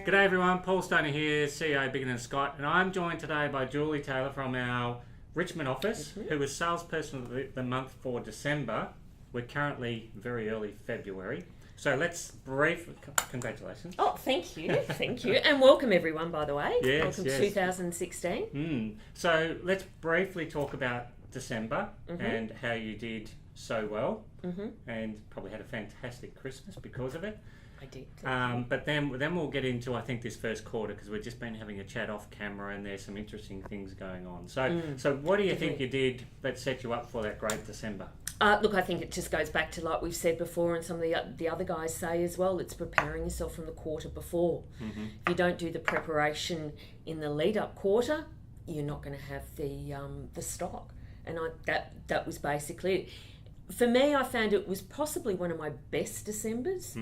G'day everyone, Paul Stoner here, CEO Bigger Scott, and I'm joined today by Julie Taylor from our Richmond office, who was salesperson of the month for December. We're currently very early February. So let's congratulations. Oh, thank you, and welcome everyone, by the way. Yes, welcome yes. 2016. So let's briefly talk about December and how you did so well, and probably had a fantastic Christmas because of it. I did. But then we'll get into, I think, this first quarter, because we've just been having a chat off camera and there's some interesting things going on. So what do you think you did that set you up for that great December? Look, I think it just goes back to, like we've said before, and some of the other guys say as well, it's preparing yourself from the quarter before. If you don't do the preparation in the lead-up quarter, you're not going to have the stock. And that was basically it. For me, I found it was possibly one of my best Decembers.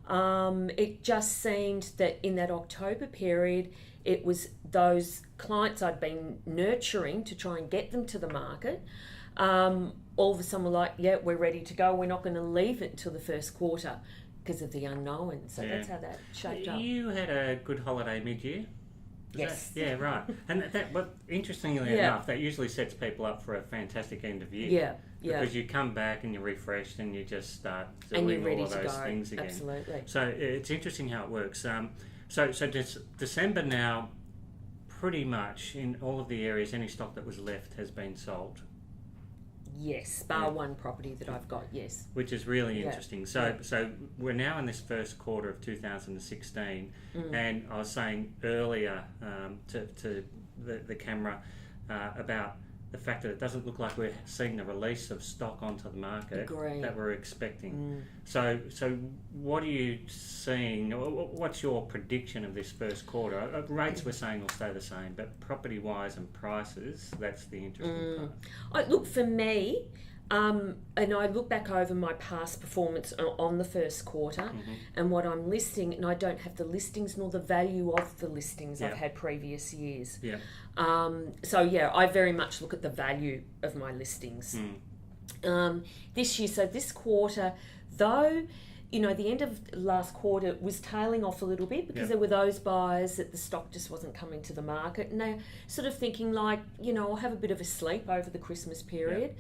It just seemed that in that October period, it was those clients I'd been nurturing to try and get them to the market. All of a sudden, we're like, yeah, we're ready to go. We're not going to leave it until the first quarter because of the unknown. So that's how that shaped up. You had a good holiday mid-year? Yes. Yeah, right. And but interestingly enough, that usually sets people up for a fantastic end of year. Yeah. Because you come back and you're refreshed and you just start and you're doing ready all of to those go. things again. Absolutely. So it's interesting how it works. So December now, pretty much in all of the areas, any stock that was left has been sold. Yes, bar one property that I've got, yes. Which is really interesting. So we're now in this first quarter of 2016, and I was saying earlier to the camera about the fact that it doesn't look like we're seeing the release of stock onto the market that we're expecting. So what are you seeing? What's your prediction of this first quarter? Rates we're saying will stay the same, but property-wise and prices, that's the interesting part. Look, for me, and I look back over my past performance on the first quarter and what I'm listing, and I don't have the listings nor the value of the listings I've had previous years. I very much look at the value of my listings. This year, so this quarter, though, the end of last quarter was tailing off a little bit because there were those buyers that the stock just wasn't coming to the market, and they're sort of thinking like, I'll have a bit of a sleep over the Christmas period.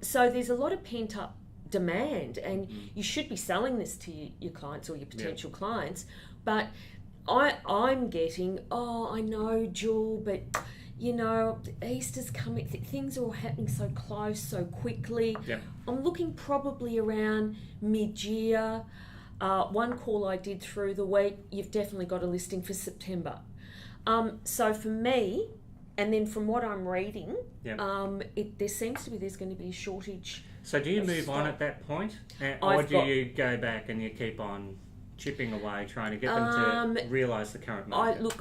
So there's a lot of pent-up demand, and you should be selling this to your clients or your potential clients, but I'm getting, I know, Jewel, but Easter's coming, things are all happening so close, so quickly. I'm looking probably around mid-year. One call I did through the week, you've definitely got a listing for September. So for me, and then from what I'm reading, there's going to be a shortage. So do you move on at that point? Or do you go back and you keep on chipping away, trying to get them to realise the current market?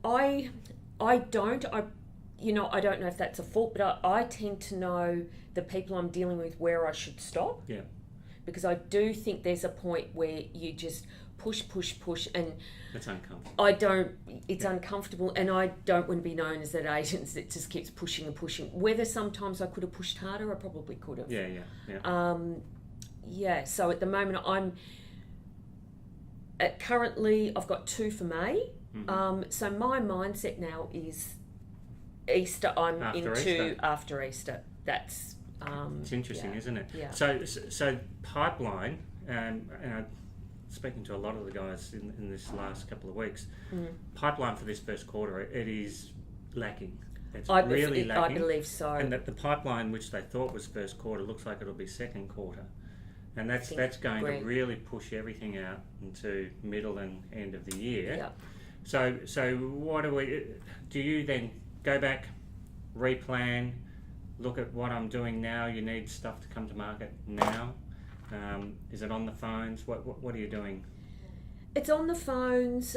I don't know if that's a fault, but I tend to know the people I'm dealing with where I should stop. Because I do think there's a point where you just push, and it's uncomfortable. It's uncomfortable, and I don't want to be known as that agent that just keeps pushing and pushing. Whether sometimes I could have pushed harder, I probably could have. So at the moment, currently I've got 2 for May. So my mindset now is Easter. I'm after Easter. That's it's interesting, isn't it? So pipeline, and I'm speaking to a lot of the guys in this last couple of weeks. Pipeline for this first quarter, it is lacking. It's really lacking. I believe so. And that the pipeline, which they thought was first quarter, looks like it'll be second quarter. And that's going to really push everything out into middle and end of the year. So what do you then go back, replan, look at what I'm doing now? You need stuff to come to market now. Is it on the phones? What are you doing? It's on the phones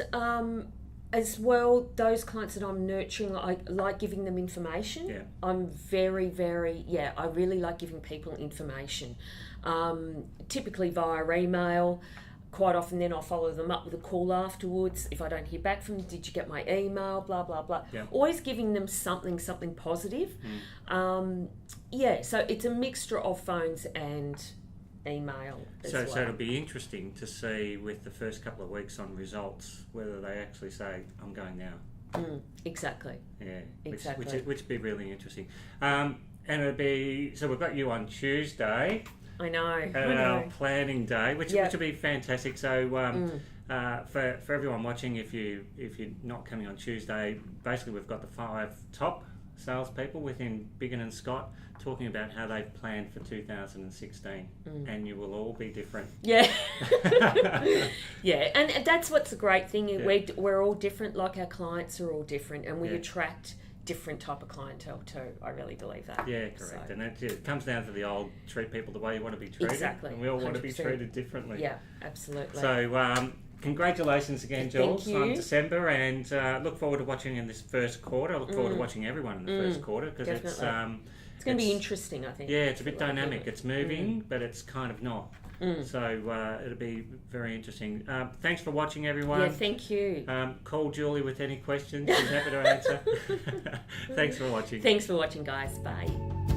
as well. Those clients that I'm nurturing, I like giving them information. I'm very, very, I really like giving people information. Typically via email. Quite often then I'll follow them up with a call afterwards. If I don't hear back from them, did you get my email, blah, blah, blah. Always giving them something positive. So it's a mixture of phones and email as So well. it'll be interesting to see with the first couple of weeks on results whether they actually say, I'm going now. Exactly. Yeah, Exactly. which would be really interesting. And it'll be, so we've got you on Tuesday. I know. At our planning day, which will be fantastic. So for everyone watching, if you're not coming on Tuesday, basically we've got the 5 top salespeople within Biggin and Scott talking about how they've planned for 2016, and you will all be different. Yeah. Yeah, and that's what's the great thing. Yeah. We're all different, like our clients are all different, and we attract different type of clientele too. I really believe that. Yeah, correct. So. And it comes down to the old treat people the way you want to be treated. Exactly. And we all want to be 100%. treated differently. Yeah, absolutely. So congratulations again, Jules, Thank you. on December, and look forward to watching in this first quarter. I look forward to watching everyone in the first quarter, because it's going to be interesting, I think. Yeah, it's a bit dynamic. It's moving, but it's kind of not. So it'll be very interesting. Thanks for watching, everyone. Yeah, thank you. Call Julie with any questions. She's happy to answer. Thanks for watching. Thanks for watching, guys. Bye.